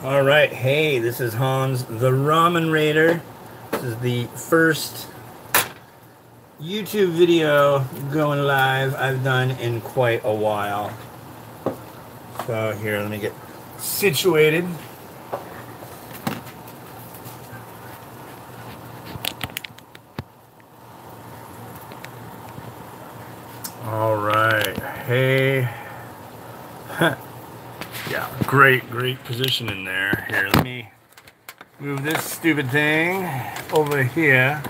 All right, hey, this is Hans, the Ramen Rater. This is the first YouTube video going live I've done in quite a while. So here, let me get situated. All right, hey. Yeah, great position in there. Here, let me move this stupid thing over here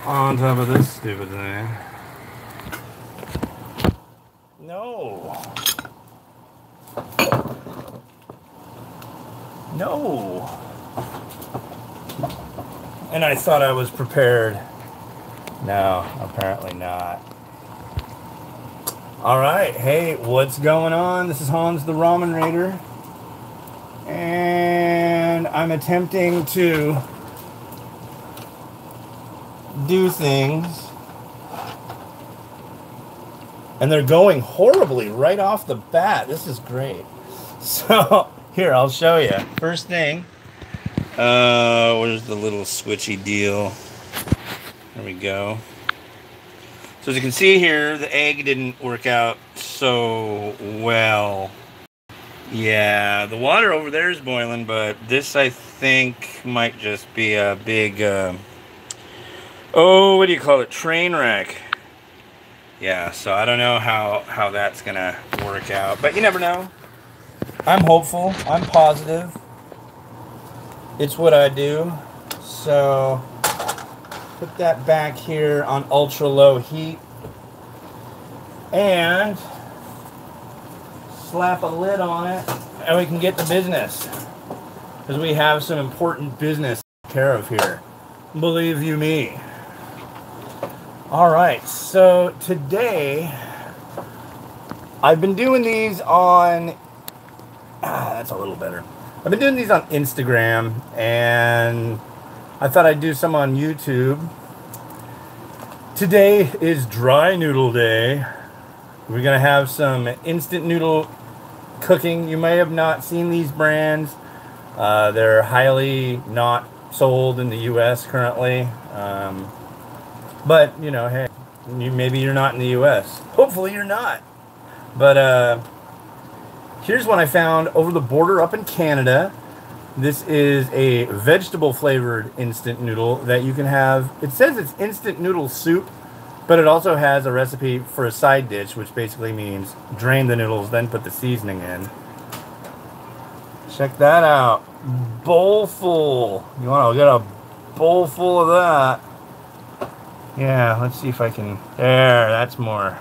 on top of this stupid thing. No. No. And I thought I was prepared. No, apparently not. Alright, hey, what's going on? This is Hans the Ramen Rater. And I'm attempting to do things. And they're going horribly right off the bat. This is great. So, here, I'll show you. First thing, where's the little switchy deal? There we go. So as you can see here, the egg didn't work out so well. Yeah, the water over there is boiling, but this I think might just be a big, oh, what do you call it? Train wreck. Yeah, so I don't know how that's gonna work out, but you never know. I'm hopeful, I'm positive. It's what I do. So put that back here on ultra low heat and slap a lid on it, and we can get to business, because we have some important business to take care of here, believe you me. All right, so today I've been doing these on that's a little better. I've been doing these on Instagram, and I thought I'd do some on YouTube. Today is dry noodle day. We're gonna have some instant noodle cooking. You may have not seen these brands. They're highly not sold in the US currently. But, you know, hey, maybe you're not in the US. Hopefully you're not. But here's one I found over the border up in Canada. This is a vegetable flavored instant noodle that you can have. It says it's instant noodle soup, but it also has a recipe for a side dish, which basically means drain the noodles, then put the seasoning in. Check that out. Bowl full. You want to get a bowl full of that. Yeah, let's see if I can. There, that's more.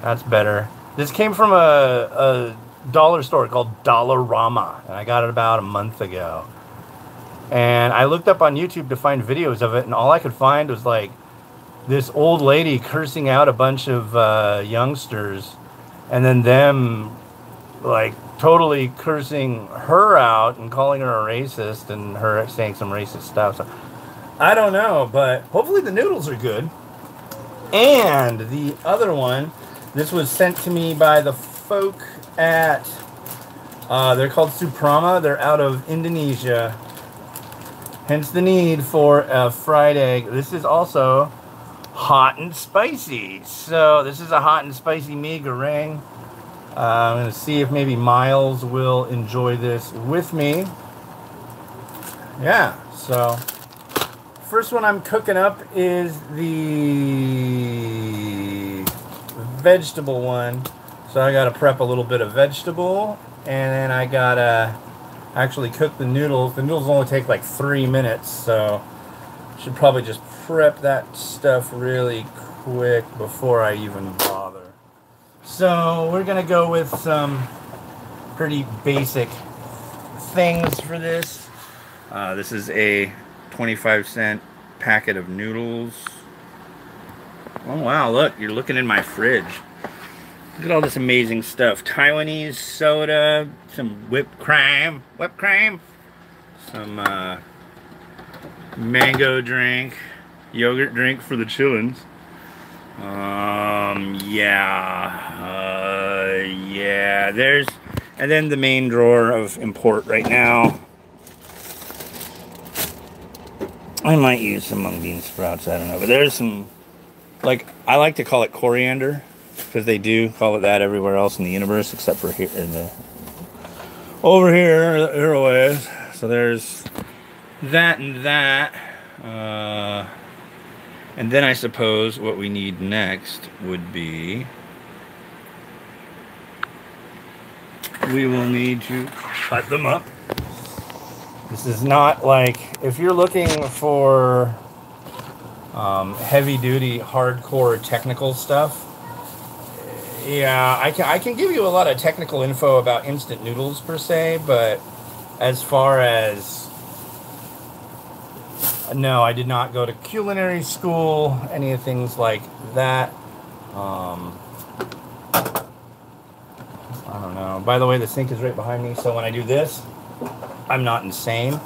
That's better. This came from a dollar store called Dollarama, and I got it about a month ago. And I looked up on YouTube to find videos of it, and all I could find was like this old lady cursing out a bunch of youngsters, and then them like totally cursing her out and calling her a racist, and her saying some racist stuff. So I don't know, but hopefully the noodles are good. And the other one, this was sent to me by the folk at, they're called Suprama. They're out of Indonesia. Hence the need for a fried egg. This is also hot and spicy. So this is a hot and spicy mi goreng. I'm going to see if maybe Miles will enjoy this with me. Yeah, so first one I'm cooking up is the vegetable one. So I gotta prep a little bit of vegetable, and then I gotta actually cook the noodles. The noodles only take like 3 minutes, so should probably just prep that stuff really quick before I even bother. So we're gonna go with some pretty basic things for this. This is a 25-cent packet of noodles. Oh wow, look, you're looking in my fridge. Look at all this amazing stuff. Taiwanese soda, some whipped cream, some mango drink, yogurt drink for the chillins. Yeah, there's And then the main drawer of import right now. I might use some mung bean sprouts, I don't know. But there's some, like, I like to call it coriander, because they do call it that everywhere else in the universe, except for here in the, over here a ways. So there's that and that. And then I suppose what we need next would be, we will need to cut them up. This is not like, if you're looking for heavy duty, hardcore technical stuff, yeah, I can give you a lot of technical info about instant noodles per se, but as far as, no, I did not go to culinary school, any of things like that. I don't know. By the way, the sink is right behind me, so when I do this, I'm not insane.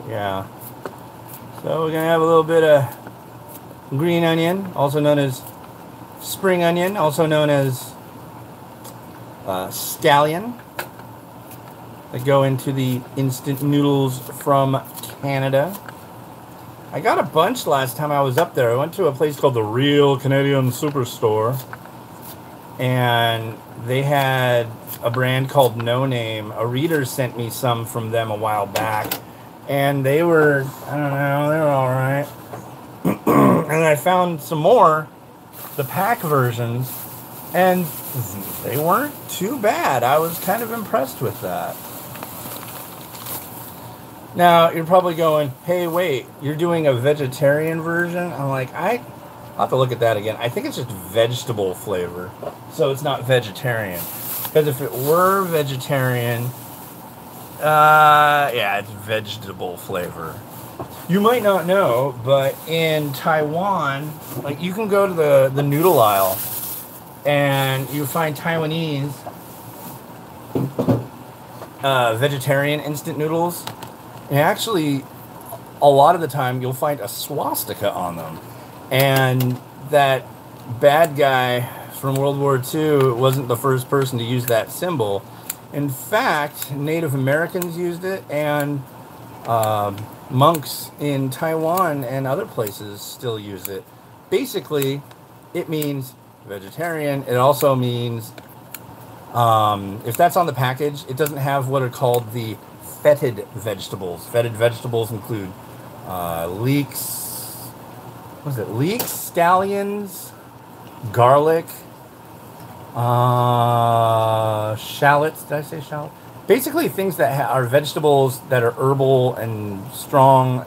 Yeah. So we're gonna have a little bit of green onion, also known as spring onion, also known as scallion, that go into the instant noodles from Canada. I got a bunch last time I was up there. I went to a place called the Real Canadian Superstore, and they had a brand called No Name. A reader sent me some from them a while back, and they were, I don't know, they were all right. And I found some more, the pack versions, and they weren't too bad. I was kind of impressed with that. Now, you're probably going, hey, wait, you're doing a vegetarian version? I'm like, I'll have to look at that again. I think it's just vegetable flavor, so it's not vegetarian. Because if it were vegetarian, yeah, it's vegetable flavor. You might not know, but in Taiwan, like, you can go to the noodle aisle, and you find Taiwanese vegetarian instant noodles. And actually, a lot of the time, you'll find a swastika on them. And that bad guy from World War II wasn't the first person to use that symbol. In fact, Native Americans used it, and monks in Taiwan and other places still use it. Basically, it means vegetarian. It also means, if that's on the package, it doesn't have what are called the fetid vegetables. Fetid vegetables include leeks, what is it? Leeks, scallions, garlic, shallots. Did I say shallot? Basically, things that are vegetables that are herbal and strong,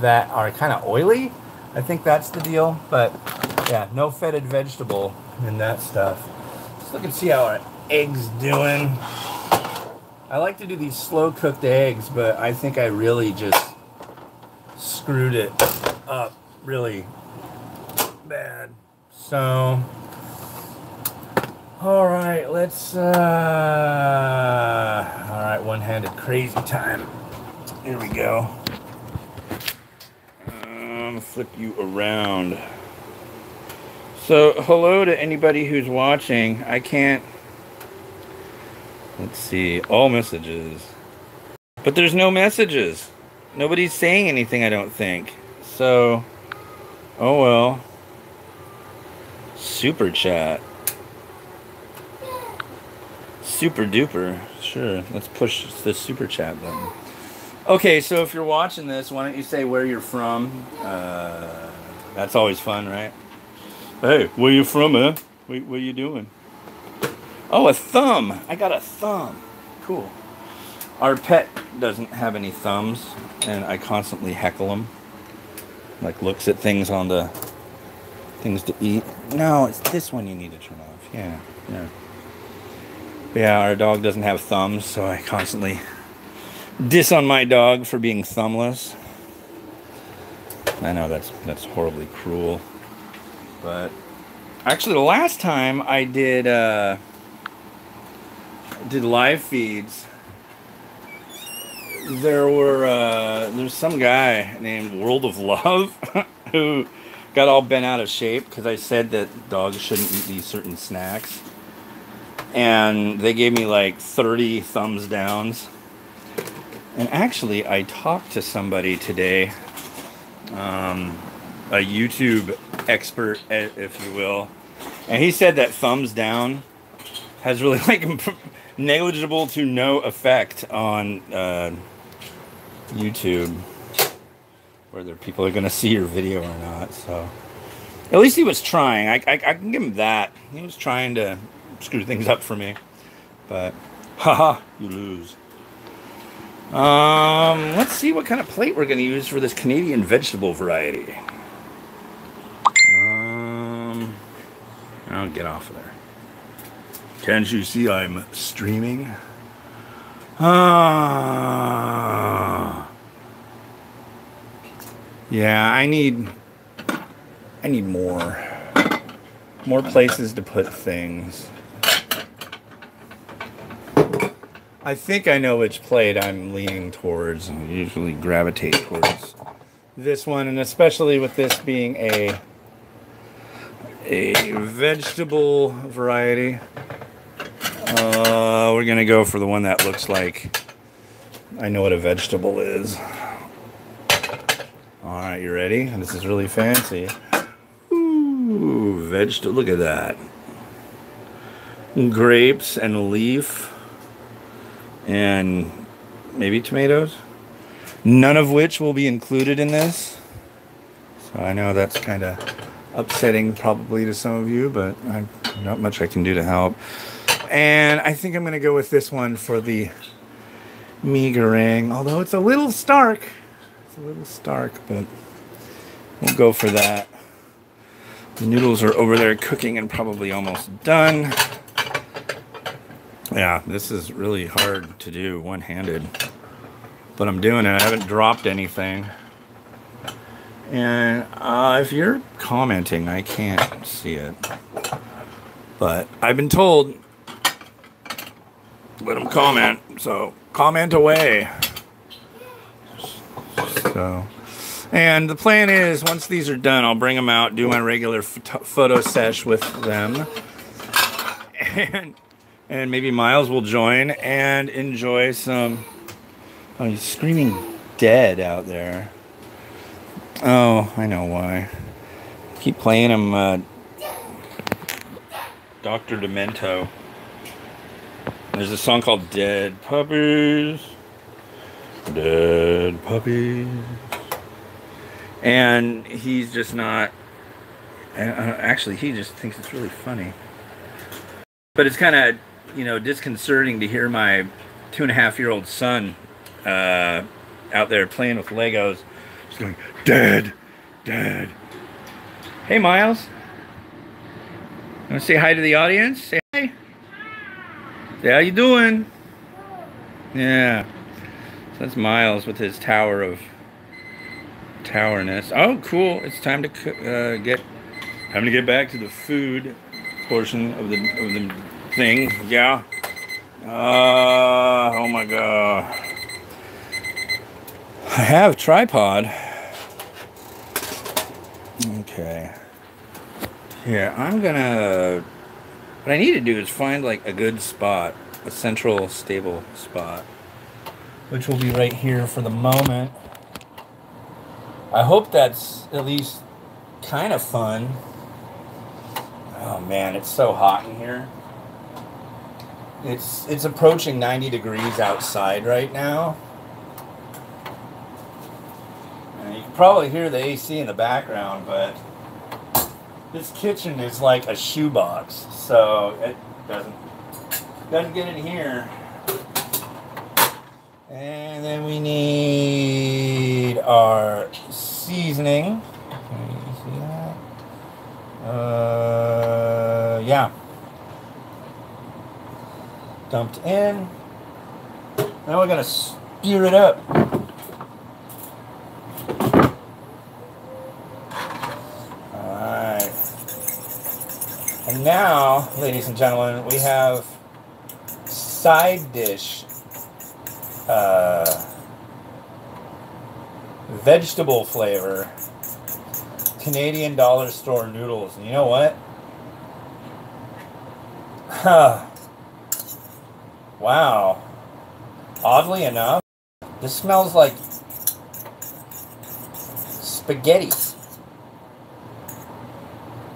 that are kind of oily. I think that's the deal. But yeah, no fetid vegetable in that stuff. Let's look and see how our eggs doing. I like to do these slow-cooked eggs, but I think I really just screwed it up really bad. So, all right, let's, all right, one-handed crazy time. Here we go. I'm gonna flip you around. So, hello to anybody who's watching. I can't, let's see, all messages. But there's no messages. Nobody's saying anything, I don't think. So, oh well. Super chat. Super duper. Sure, let's push the super chat button. Okay, so if you're watching this, why don't you say where you're from? That's always fun, right? Hey, where you from, eh? What are you doing? Oh, a thumb. I got a thumb. Cool. Our pet doesn't have any thumbs, and I constantly heckle him. Like, looks at things on the things to eat. No, it's this one you need to turn off. Yeah, yeah. Yeah, our dog doesn't have thumbs, so I constantly diss on my dog for being thumbless. I know that's horribly cruel. But actually, the last time I did live feeds, there's some guy named World of Love who got all bent out of shape because I said that dogs shouldn't eat these certain snacks. and they gave me like 30 thumbs downs. And actually, I talked to somebody today, a YouTube expert, if you will, and he said that thumbs down has really like negligible to no effect on YouTube, whether people are going to see your video or not. So at least he was trying. I can give him that. He was trying to screw things up for me, but haha, you lose. Let's see what kind of plate we're going to use for this Canadian vegetable variety. I'll get off of there. Can't you see I'm streaming? Yeah, I need more places to put things. I think I know which plate I'm leaning towards. I usually gravitate towards this one, and especially with this being a vegetable variety, we're gonna go for the one that looks like I know what a vegetable is. All right, you ready? This is really fancy. Ooh, vegetable! Look at that. Grapes and leaf, and maybe tomatoes. None of which will be included in this. So I know that's kind of upsetting probably to some of you, but not much I can do to help. And I think I'm going to go with this one for the Mi Goreng, although it's a little stark. It's a little stark, but we'll go for that. The noodles are over there cooking and probably almost done. Yeah, this is really hard to do one-handed, but I'm doing it. I haven't dropped anything. And if you're commenting, I can't see it. But I've been told, let them comment. So comment away. So, and the plan is, once these are done, I'll bring them out, do my regular photo sesh with them. And maybe Miles will join and enjoy some... Oh, he's screaming dead out there. Oh, I know why. Keep playing him Dr. Demento. There's a song called Dead Puppies. Dead Puppies. And he's just not... actually, he just thinks it's really funny. But it's kind of, you know, disconcerting to hear my 2.5-year-old son out there playing with Legos. Just going, Dad, Dad. Hey, Miles. You want to say hi to the audience? Say hi. Say, how you doing? Yeah. So that's Miles with his tower of towerness. Oh, cool. It's time to get back to the food portion of the thing. Yeah. Oh my God. I have a tripod. Okay. Yeah, what I need to do is find like a good spot, a central stable spot, which will be right here for the moment. I hope that's at least kind of fun. Oh man, it's so hot in here. It's approaching 90 degrees outside right now. And you can probably hear the AC in the background, but this kitchen is like a shoebox, so it doesn't get in here. And then we need our seasoning. Can you see that? Yeah. Dumped in. Now we're gonna spear it up. Alright. And now, ladies and gentlemen, we have side dish vegetable flavor Canadian dollar store noodles. And you know what? Wow. Oddly enough, this smells like spaghetti.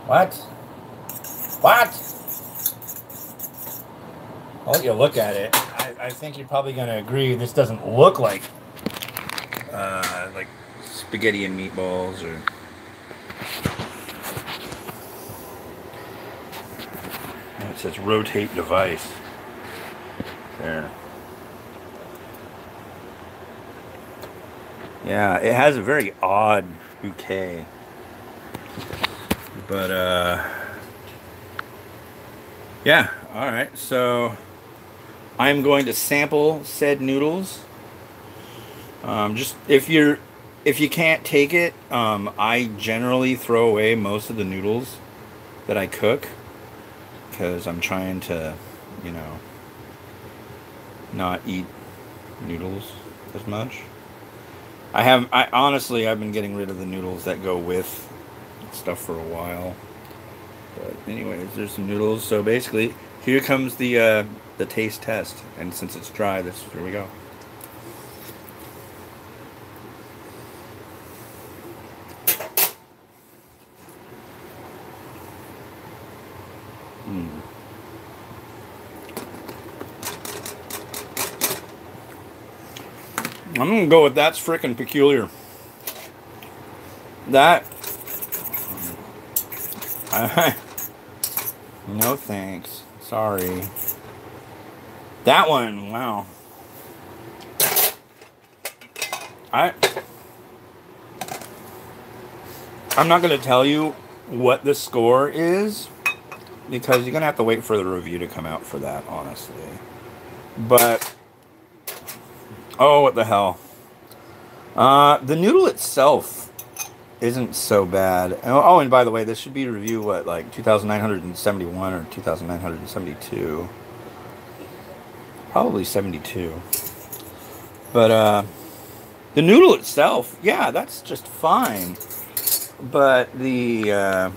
What? What? I'll let you look at it. I think you're probably going to agree this doesn't look like spaghetti and meatballs or... It says rotate device. There. Yeah, it has a very odd bouquet. But, yeah, alright, so I'm going to sample said noodles. Just if you can't take it, I generally throw away most of the noodles that I cook because I'm trying to, you know, not eat noodles as much. I honestly, I've been getting rid of the noodles that go with stuff for a while. But anyways, there's some noodles. So basically, here comes the taste test. And since it's dry, here we go. I'm gonna go with that's frickin' peculiar. That... no thanks. Sorry. That one, wow. I'm not gonna tell you what the score is because you're gonna have to wait for the review to come out for that, honestly. But oh, what the hell. The noodle itself isn't so bad. Oh, and by the way, this should be review, what, like 2,971 or 2,972? Probably 72. But, the noodle itself, yeah, that's just fine. But the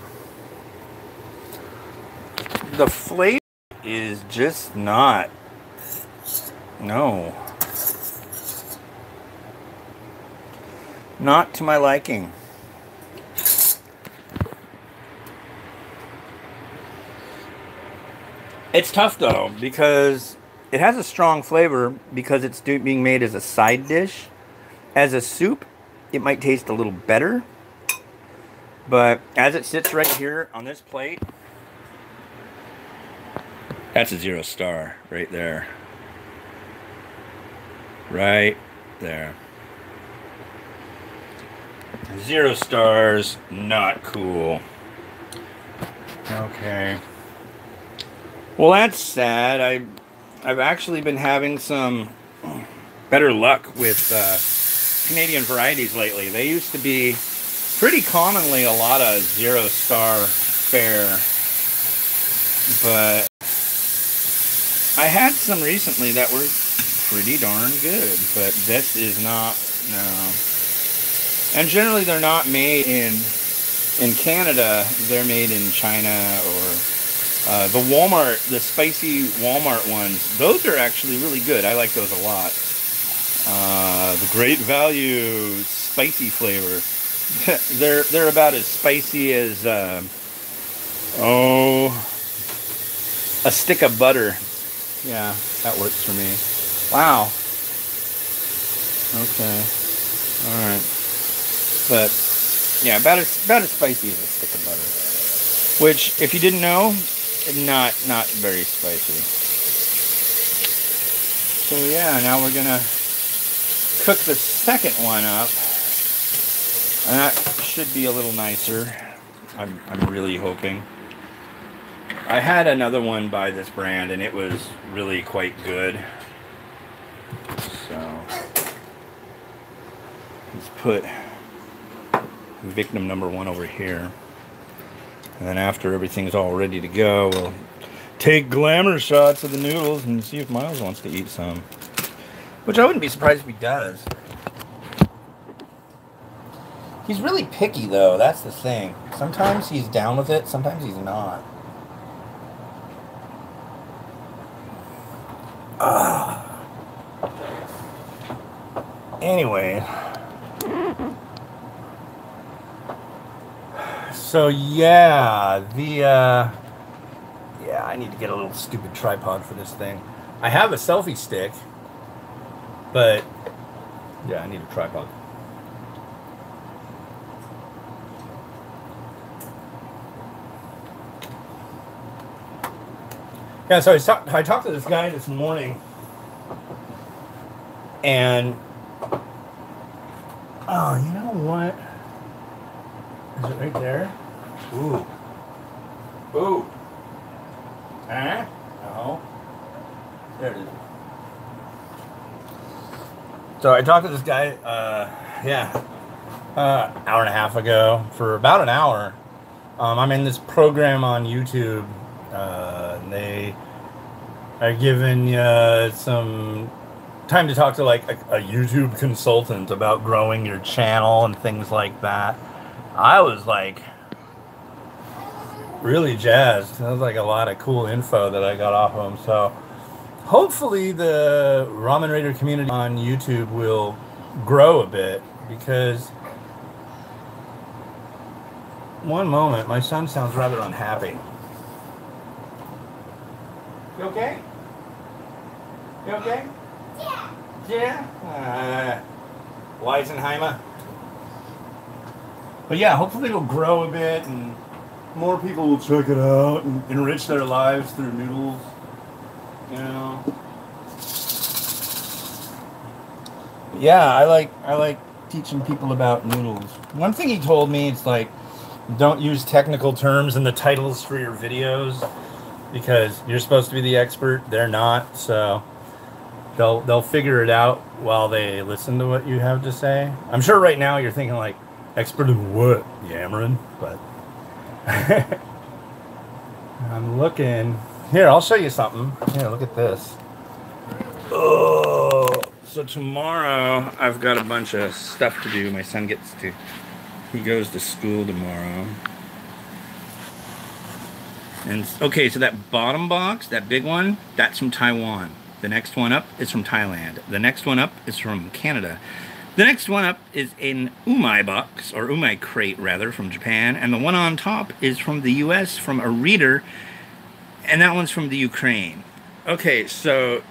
flavor is just not, no. Not to my liking. It's tough though, because it has a strong flavor because it's being made as a side dish. As a soup, it might taste a little better. But as it sits right here on this plate, that's a 0 star right there. Right there. 0 stars, not cool. Okay. Well, that's sad. I've actually been having some better luck with Canadian varieties lately. They used to be pretty commonly a lot of 0 star fare, but I had some recently that were pretty darn good, but this is not, no. And generally they're not made in Canada, they're made in China or the Walmart, the spicy Walmart ones. Those are actually really good. I like those a lot. The Great Value spicy flavor. they're about as spicy as a stick of butter. Yeah, that works for me. Wow. Okay. All right. But yeah, about as spicy as a stick of butter. Which, if you didn't know, not very spicy. So yeah, now we're gonna cook the second one up, and that should be a little nicer. I'm really hoping. I had another one by this brand, and it was really quite good. So let's put victim number 1 over here. And then after everything's all ready to go, we'll take glamour shots of the noodles and see if Miles wants to eat some. Which I wouldn't be surprised if he does. He's really picky though, that's the thing. Sometimes he's down with it, sometimes he's not. Anyway. So yeah, yeah, I need to get a little stupid tripod for this thing. I have a selfie stick, but yeah, I need a tripod. Yeah, so I talked to this guy this morning, and oh, you know what? Is it right there? Ooh. Ooh. Huh? No. There it is. So I talked to this guy, hour and a half ago for about an hour. I'm in this program on YouTube. They are giving some time to talk to like a YouTube consultant about growing your channel and things like that. I was like really jazzed. That was like a lot of cool info that I got off of him. So hopefully the Ramen Rater community on YouTube will grow a bit, because one moment, my son sounds rather unhappy. You okay? You okay? Yeah. Yeah? Weisenheimer? But yeah, hopefully it'll grow a bit and more people will check it out and enrich their lives through Noodles. You know? Yeah, I like teaching people about Noodles. One thing he told me, it's like, don't use technical terms in the titles for your videos, because you're supposed to be the expert, they're not, so they'll figure it out while they listen to what you have to say. I'm sure right now you're thinking like, expert in what, yammering? But I'm looking. Here, I'll show you something. Here, look at this. Oh, so tomorrow I've got a bunch of stuff to do. My son he goes to school tomorrow. And okay, so that bottom box, that big one, that's from Taiwan. The next one up is from Thailand. The next one up is from Canada. The next one up is an umai box, or umai crate rather, from Japan. And the one on top is from the US, from a reader. And that one's from the Ukraine. Okay, so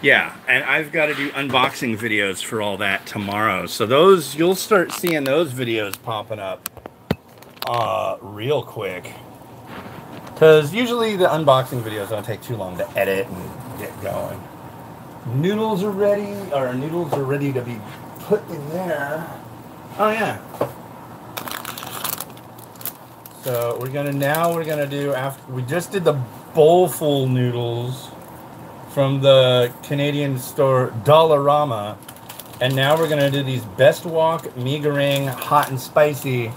yeah, and I've got to do unboxing videos for all that tomorrow. So those, you'll start seeing those videos popping up real quick. Because usually the unboxing videos don't take too long to edit and get going. Noodles are ready to be put in there. Oh yeah. So we're gonna do, after we just did the bowlful noodles from the Canadian store Dollarama, and now we're gonna do these best Wok Mi Goreng hot and spicy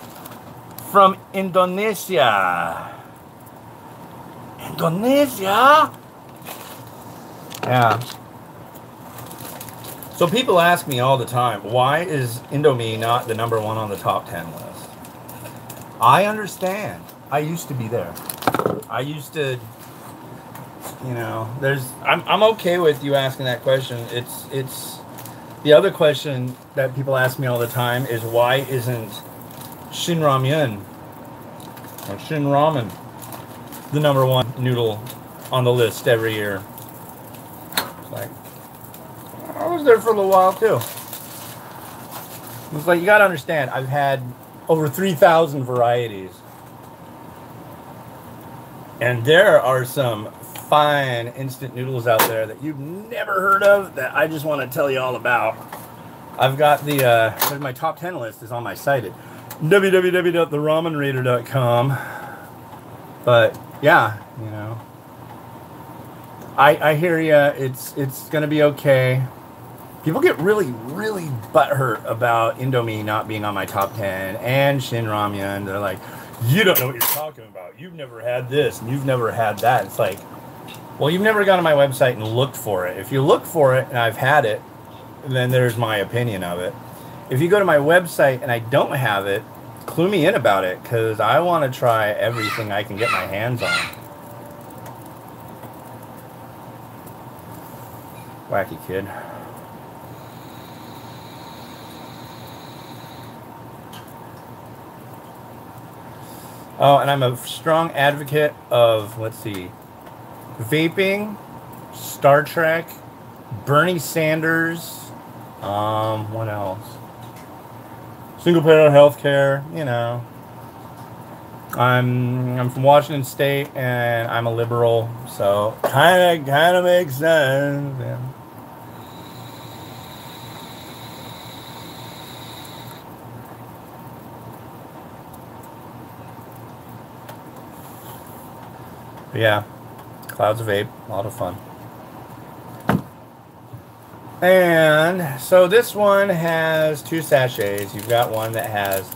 from Indonesia. Indonesia? Yeah. So people ask me all the time, why is Indomie not the #1 on the top 10 list? I understand. I used to be there. I used to, you know, I'm okay with you asking that question. It's the other question that people ask me all the time is, why isn't Shin Ramyun or Shin Ramen the #1 noodle on the list every year? It's like, I was there for a little while too. It's like, you gotta understand, I've had over 3,000 varieties. And there are some fine instant noodles out there that you've never heard of that I just want to tell you all about. I've got my top 10 list is on my site at www.theramenrater.com. But yeah, you know, I hear you. It's gonna be okay. People get really, really butthurt about Indomie not being on my top 10 and Shin Ramyun. They're like, you don't know what you're talking about. You've never had this and you've never had that. It's like, well, you've never gone to my website and looked for it. If you look for it and I've had it, then there's my opinion of it. If you go to my website and I don't have it, clue me in about it, because I want to try everything I can get my hands on. Wacky kid. Oh, and I'm a strong advocate of, let's see, vaping, Star Trek, Bernie Sanders, what else? Single payer healthcare, you know. I'm from Washington State and I'm a liberal, so kind of makes sense. Yeah. But yeah, clouds of vape, a lot of fun. And so this one has 2 sachets. You've got one that has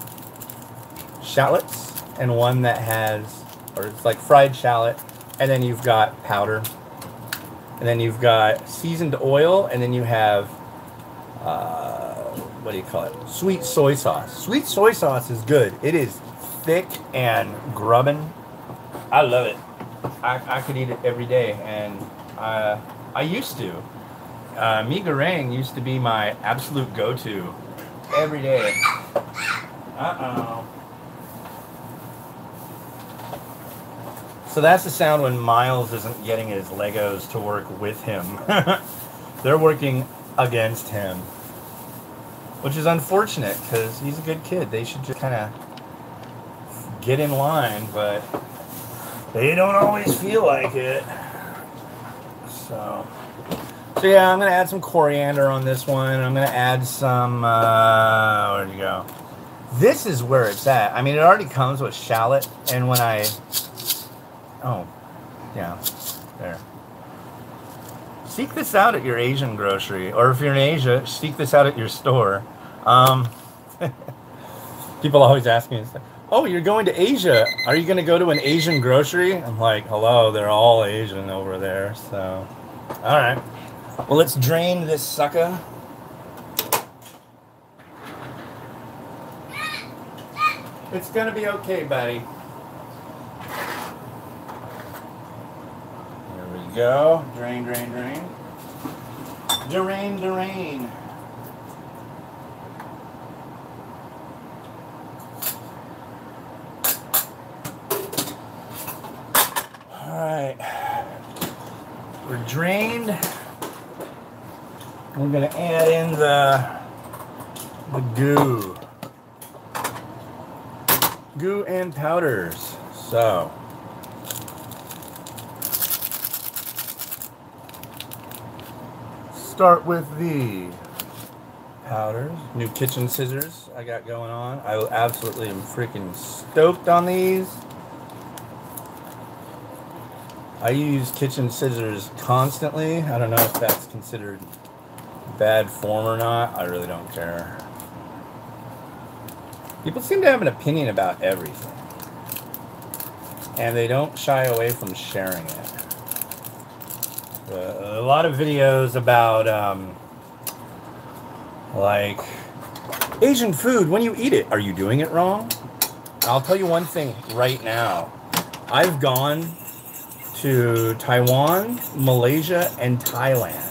shallots and one that has, or it's like fried shallot, and then you've got powder, and then you've got seasoned oil, and then you have what do you call it, sweet soy sauce. Sweet soy sauce is good. It is thick and grubbin. I love it. I could eat it every day, and I used to. Mi Goreng used to be my absolute go-to every day. Uh-oh. So that's the sound when Miles isn't getting his Legos to work with him. They're working against him. Which is unfortunate, because he's a good kid. They should just kind of get in line, but they don't always feel like it. So yeah, I'm going to add some coriander on this one. I'm going to add some, where'd you go? This is where it's at. I mean, it already comes with shallot, and when I, oh, yeah, there. Seek this out at your Asian grocery, or if you're in Asia, seek this out at your store. People always ask me, oh, you're going to Asia. Are you going to go to an Asian grocery? I'm like, hello, they're all Asian over there, so. All right. Well, let's drain this sucker. It's going to be okay, buddy. There we go. Drain, drain, drain. Drain, drain. All right. We're drained. We're going to add in the goo. Goo and powders. So, start with the powders. New kitchen scissors I got going on. I absolutely am freaking stoked on these. I use kitchen scissors constantly. I don't know if that's considered bad form or not. I really don't care. People seem to have an opinion about everything, and they don't shy away from sharing it. A lot of videos about like Asian food, when you eat it, are you doing it wrong? I'll tell you one thing right now. I've gone to Taiwan, Malaysia, and Thailand.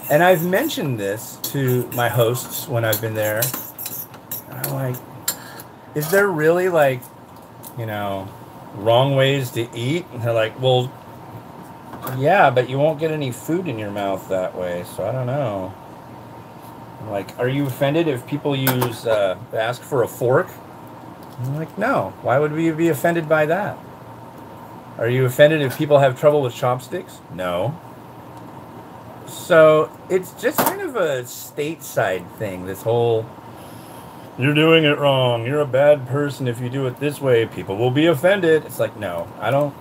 And I've mentioned this to my hosts when I've been there. I'm like, is there really, like, you know, wrong ways to eat? And they're like, well, yeah, but you won't get any food in your mouth that way, so I don't know. I'm like, are you offended if people ask for a fork? I'm like, no. Why would we be offended by that? Are you offended if people have trouble with chopsticks? No. So it's just kind of a stateside thing, this whole, you're doing it wrong, you're a bad person if you do it this way, people will be offended. It's like, no, I don't.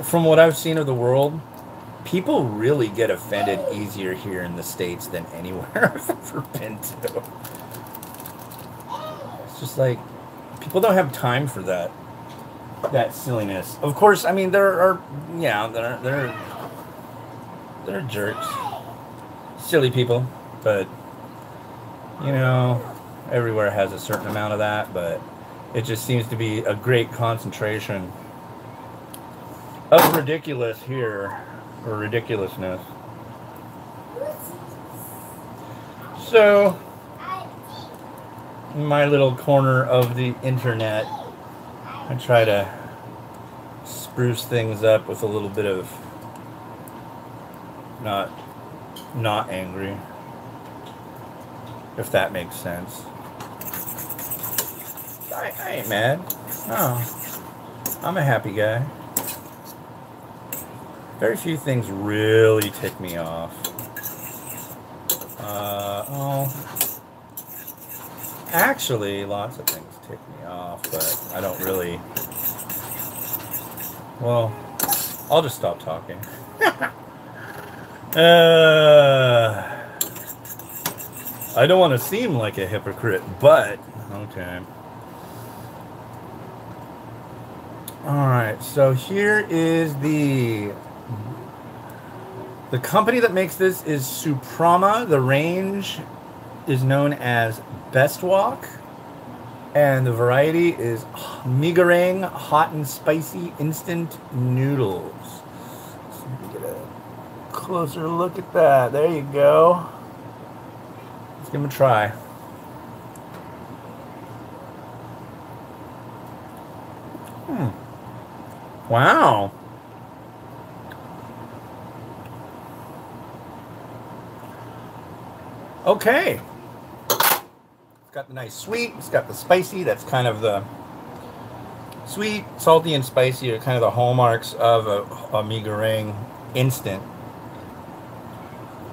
From what I've seen of the world, people really get offended easier here in the States than anywhere I've ever been to. It's just like, people don't have time for that silliness. Of course, I mean, there are jerks, silly people, but, you know, everywhere has a certain amount of that, but it just seems to be a great concentration of ridiculous here, or ridiculousness. So, in my little corner of the internet, I try to spruce things up with a little bit of not angry, if that makes sense. I ain't mad. No, I'm a happy guy. Very few things really tick me off. Actually, lots of things tick me off, but I don't really. Well, I'll just stop talking. I don't want to seem like a hypocrite, but okay. Alright, so here is the company that makes this is Suprama. The range is known as Best Wok, and the variety is Mi Goreng hot and spicy instant noodles. So let me get a closer look at that. There you go. Let's give them a try. Wow. Okay. It's got the nice sweet, it's got the spicy. That's kind of the sweet, salty, and spicy are kind of the hallmarks of a Mi Goreng instant.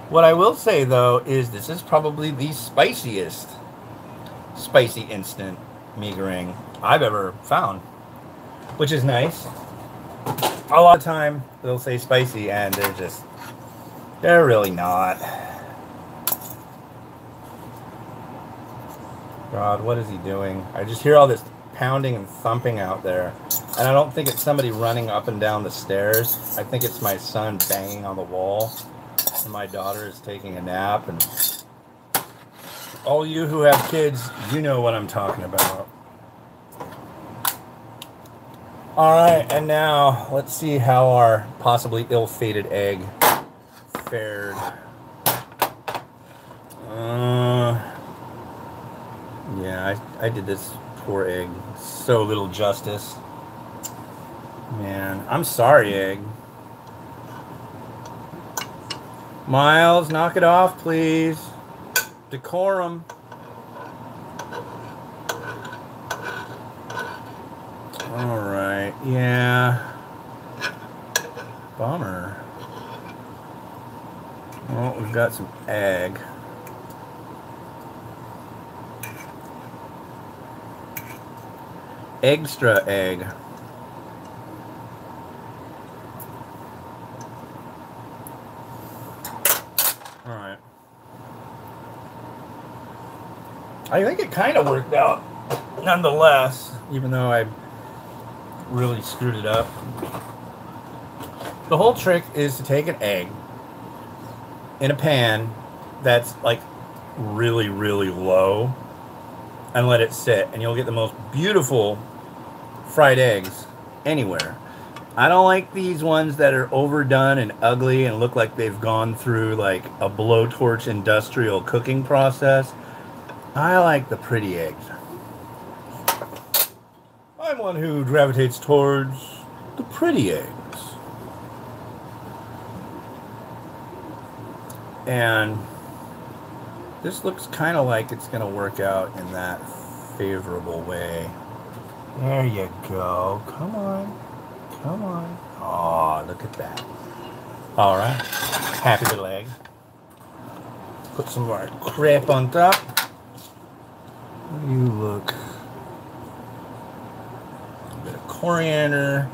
What I will say though is this is probably the spiciest spicy instant Mi Goreng I've ever found, which is nice. A lot of time they'll say spicy and they're really not. God, what is he doing? I just hear all this pounding and thumping out there. And I don't think it's somebody running up and down the stairs. I think it's my son banging on the wall. And my daughter is taking a nap. And all you who have kids, you know what I'm talking about. Alright, and now let's see how our possibly ill-fated egg fared. Yeah, I did this poor egg so little justice. Man, I'm sorry, egg. Miles, knock it off, please. Decorum. Alright, yeah. Bummer. Well, we've got some egg. Extra egg. Alright. I think it kind of worked out nonetheless, even though I really screwed it up. The whole trick is to take an egg in a pan that's like really, really low and let it sit, and you'll get the most beautiful fried eggs anywhere. I don't like these ones that are overdone and ugly and look like they've gone through like a blowtorch industrial cooking process. I like the pretty eggs. I'm one who gravitates towards the pretty eggs. And this looks kind of like it's going to work out in that favorable way. There you go. Come on. Come on. Oh, look at that. All right. Happy little egg. Put some more crap on top. You look. A little bit of coriander.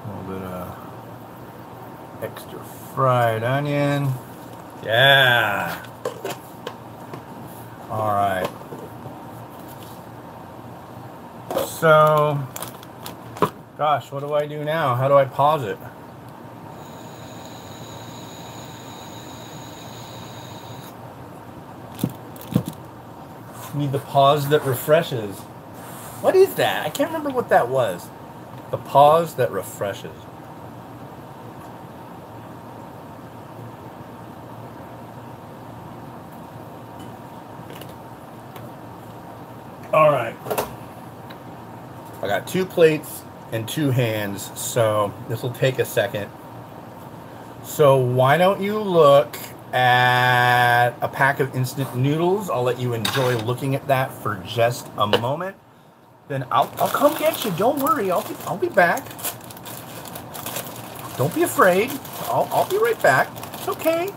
A little bit of extra fried onion. Yeah. All right. So, gosh, what do I do now? How do I pause it? Need the pause that refreshes. What is that? I can't remember what that was. The pause that refreshes. All right. I got 2 plates and 2 hands, so this will take a second. So why don't you look at a pack of instant noodles? I'll let you enjoy looking at that for just a moment. Then I'll come get you. Don't worry. I'll be back. Don't be afraid. I'll be right back. It's okay.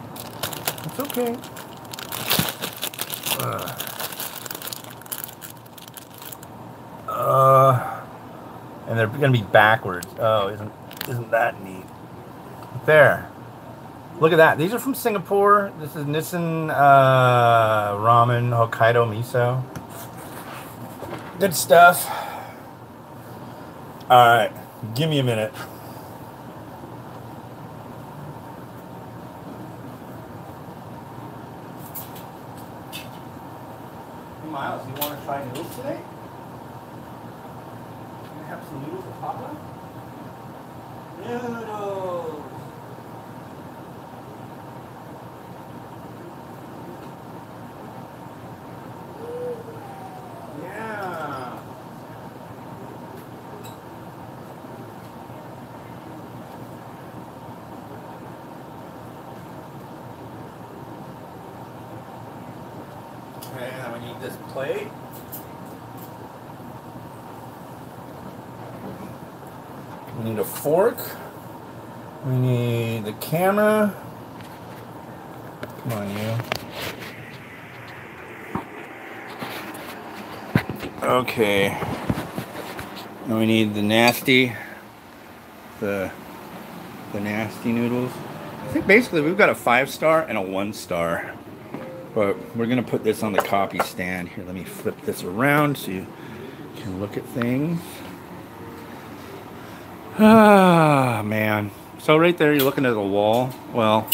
It's okay. And they're gonna be backwards. Oh, isn't that neat? There. Look at that. These are from Singapore. This is Nissan Ramen Hokkaido Miso. Good stuff. Alright. Give me a minute. Hey Miles, you want to try noodles today? You want to have some noodles with Papa? Noodles! Okay, now we need this plate. We need a fork. We need the camera. Come on, you. Okay. Now we need the nasty noodles. I think basically we've got a 5-star and a 1-star. But we're gonna put this on the copy stand. Here, let me flip this around so you can look at things. Ah, man. So right there, you're looking at a wall. Well,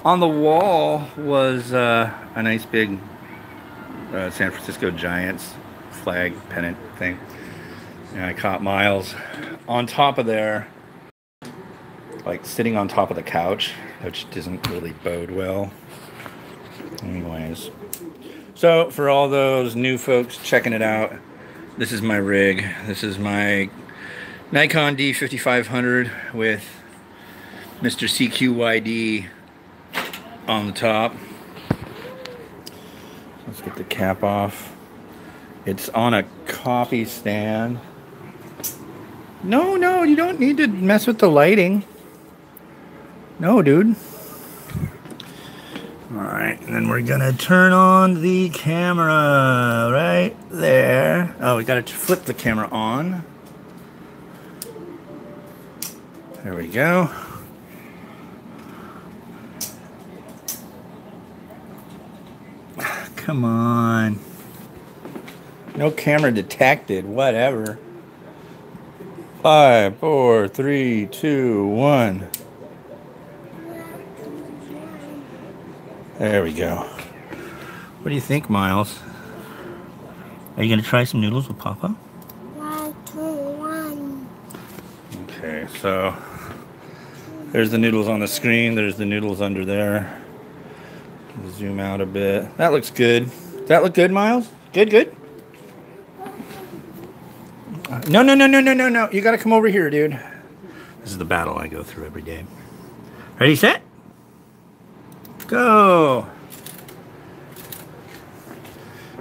on the wall was a nice big San Francisco Giants flag pennant thing. And I caught Miles on top of there, like sitting on top of the couch, which doesn't really bode well. Anyways, so for all those new folks checking it out, this is my rig. This is my Nikon D5500 with Mr. CQYD on the top. Let's get the cap off. It's on a copy stand. No, you don't need to mess with the lighting. No, dude. Alright, and then we're gonna turn on the camera right there. Oh, we gotta flip the camera on. There we go. Come on. No camera detected, whatever. 5, 4, 3, 2, 1. There we go. What do you think, Miles? Are you going to try some noodles with Papa? 1, 2, 1. Okay, so there's the noodles on the screen. There's the noodles under there. Zoom out a bit. That looks good. Does that look good, Miles? Good? No. You got to come over here, dude. This is the battle I go through every day. Ready, set? Go.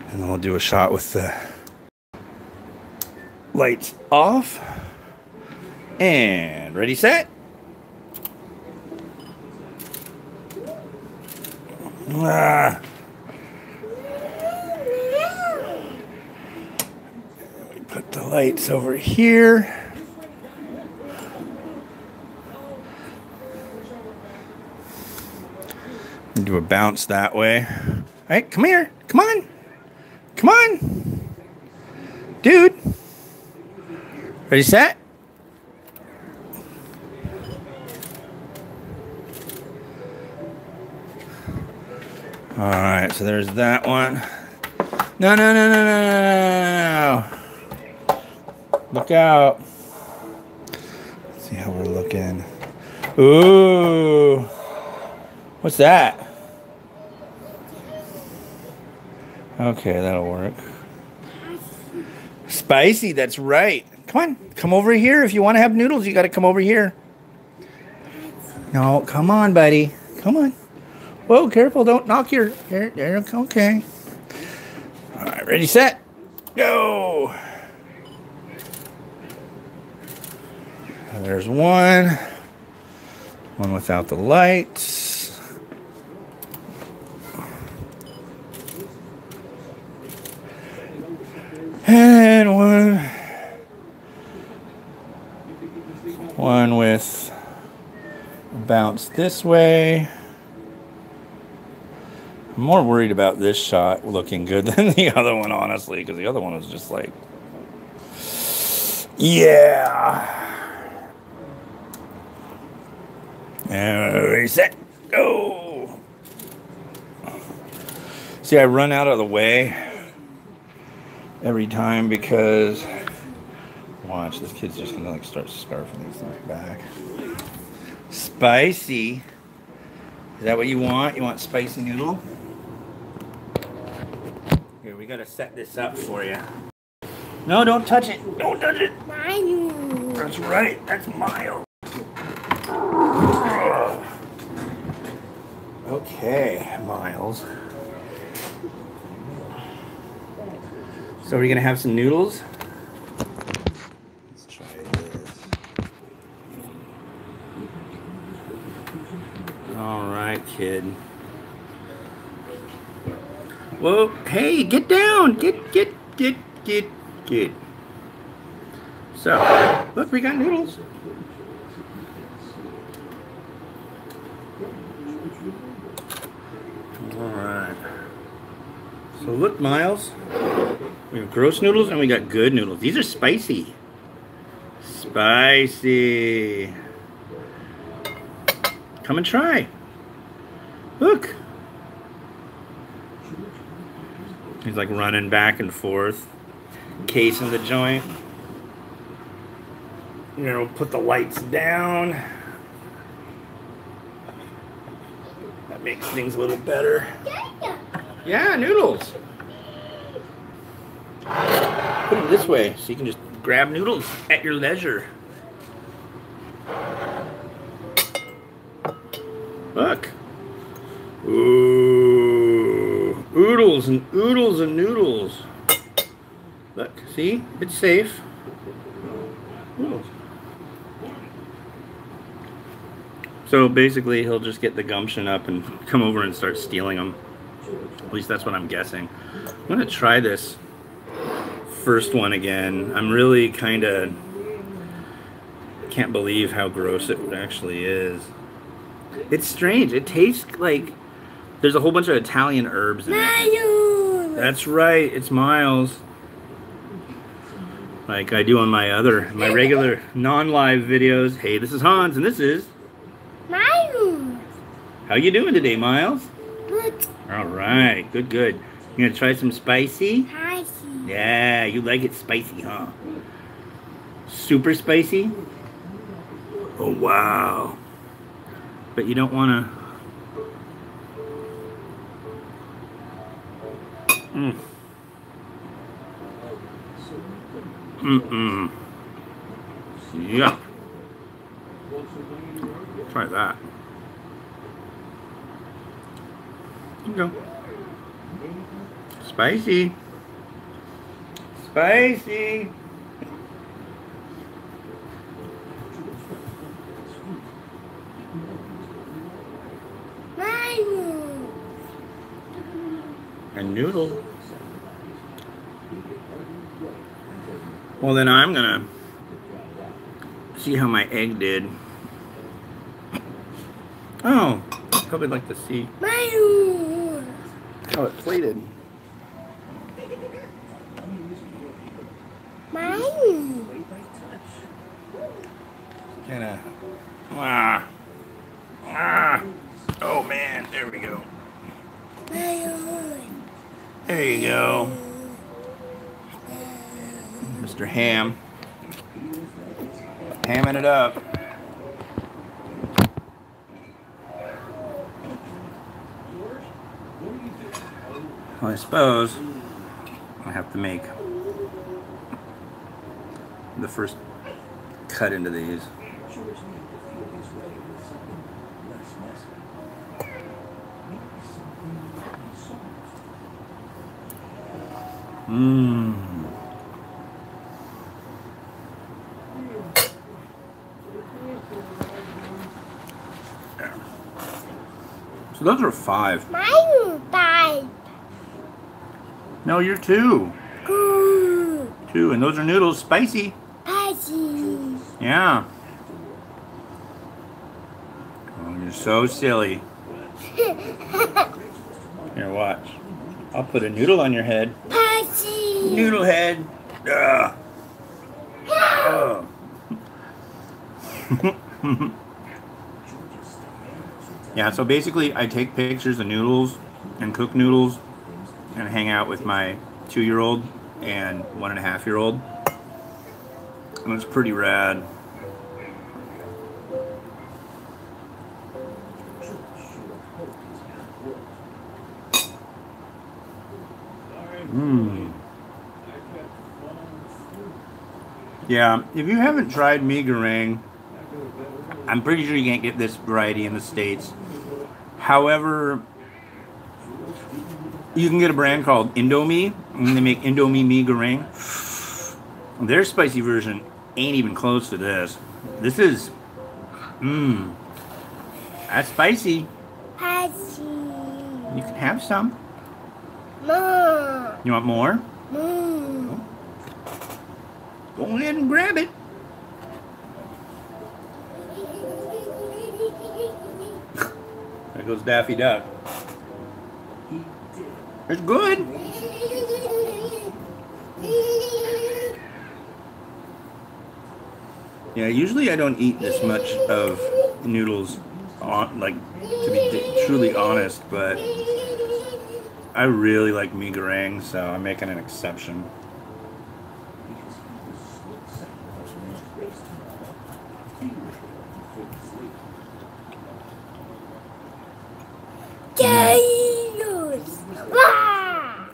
And then we'll do a shot with the lights off. And ready, set. We put the lights over here. Do a bounce that way. All right, come here. Come on. Dude. Ready, set? All right, so there's that one. No. Look out. Let's see how we're looking. Ooh. What's that? Okay, that'll work. Spicy, that's right. Come on, come over here. If you want to have noodles, you got to come over here. No, come on, buddy. Come on. Whoa, careful, don't knock your... There, okay. All right, ready, set, go. There's one. One without the lights. And one with bounce this way. I'm more worried about this shot looking good than the other one, honestly, because the other one was just like, yeah. And reset, go. See, I run out of the way every time because, watch, this kid's just gonna like start scarfing these things back. Spicy. Is that what you want? You want spicy noodle? Here, we gotta set this up for you. No, don't touch it. Don't touch it. Mine. That's right. That's mild. Okay, Miles. So are you gonna have some noodles? Let's try this. All right, kid. Whoa! Hey, get down! Get. So, look, we got noodles. Alright. So look, Miles. We have gross noodles and we got good noodles. These are spicy. Spicy. Come and try. Look. He's like running back and forth, casing the joint. You know, put the lights down. That makes things a little better. Yeah, noodles. Put them this way so you can just grab noodles at your leisure. Look. Ooh. Oodles and oodles and noodles. Look, see? It's safe. Noodles. So basically, he'll just get the gumption up and come over and start stealing them. At least that's what I'm guessing. I'm going to try this first one again. I'm really kind of... can't believe how gross it actually is. It's strange. It tastes like there's a whole bunch of Italian herbs in it. That's right. It's Miles. Like I do on my regular non-live videos. Hey, this is Hans, and this is... Miles. How you doing today, Miles? Good. All right. Good, good. You gonna try some spicy? Spicy. Yeah, you like it spicy, huh? Super spicy? Oh, wow. But you don't want to... Yeah. Try that. Here you go. Spicy. Spicy. A noodle. Well, then I'm gonna see how my egg did. Oh, I'd probably like to see how it plated. Kinda. Oh man, there we go. There you go. Mr. Ham. Hamming it up. Well, I suppose I have to make the first cut into these. Mmm. So those are 5. Mine 5. No, you're 2. Good. 2, and those are noodles, spicy. Spicy. Yeah. Oh, you're so silly. Here, watch. I'll put a noodle on your head. Spicy. Noodle head. Ugh. Oh. Yeah, so basically I take pictures of noodles and cook noodles and hang out with my 2-year-old and 1.5-year-old. And it's pretty rad. Mmm. Yeah, if you haven't tried Mi Goreng, I'm pretty sure you can't get this variety in the States. However, you can get a brand called Indomie, and they make Indomie Mi Goreng. Their spicy version ain't even close to this. This is, that's spicy. Spicy. You can have some. More. You want more? More. Go ahead and grab it. There goes Daffy Duck. It's good. Yeah, usually I don't eat this much of noodles, like, to be truly honest, but I really like Mi Goreng, so I'm making an exception. Noodles. Wow.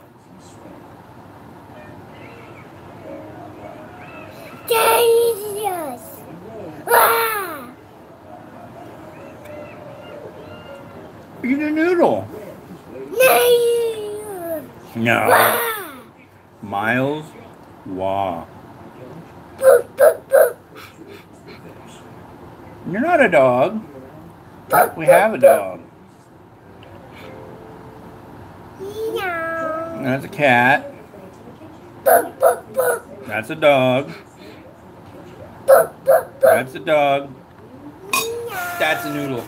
Noodles. Wow. Eat a noodle. Noodles. No. Wow. Miles. Wow. Boop, boop, boop. You're not a dog. We have a dog. Meow. That's a cat. Boop, boop, boop. That's a dog. Boop, boop, boop. That's a dog. Meow. That's a noodle.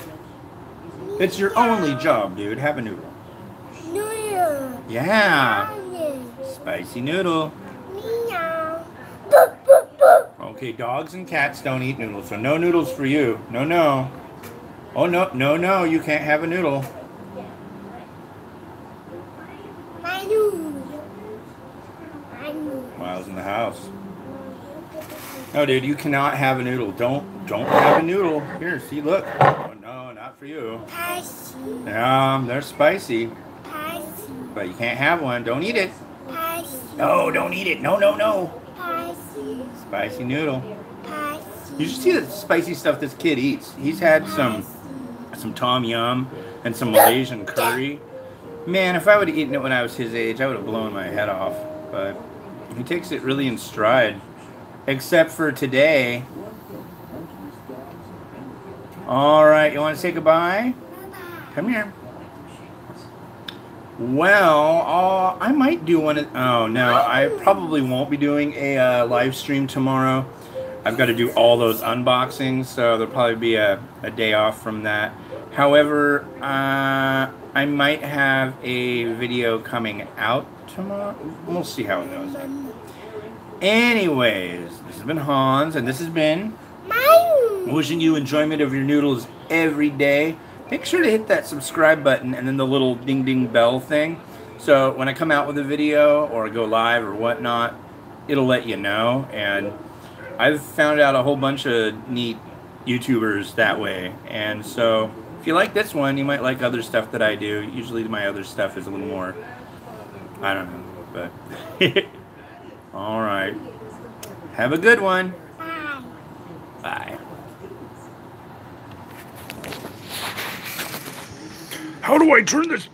It's your only job, dude. Have a noodle. Noodle. Yeah. Noodles. Spicy noodle. Meow. Boop, boop, boop. Okay, dogs and cats don't eat noodles, so no noodles for you. No, no. Oh, no, no, no. You can't have a noodle. My noodle. My noodle. Miles in the house. No, dude, you cannot have a noodle. Don't have a noodle. Here, see, look. Oh, no, not for you. Spicy. They're spicy, Spicy. but you can't have one. Don't eat it. Spicy. No, don't eat it. No, no, no. Spicy. Spicy noodle. Spicy. You should see the spicy stuff this kid eats. He's had some Tom Yum and some Malaysian curry. Man, if I would have eaten it when I was his age, I would have blown my head off. But he takes it really in stride. Except for today. Alright, you want to say goodbye? Come here. Well, I might do one. Oh, no, I probably won't be doing a live stream tomorrow. I've got to do all those unboxings, so there'll probably be a day off from that. However, I might have a video coming out tomorrow. We'll see how it goes. Anyways, this has been Hans, and this has been Mine. wishing you enjoyment of your noodles every day. Make sure to hit that subscribe button and then the little ding ding bell thing. So when I come out with a video or go live or whatnot, it'll let you know. And I've found out a whole bunch of neat YouTubers that way. And so if you like this one, you might like other stuff that I do. Usually my other stuff is a little more, I don't know, but all right. Have a good one. Bye. Bye. How do I turn this?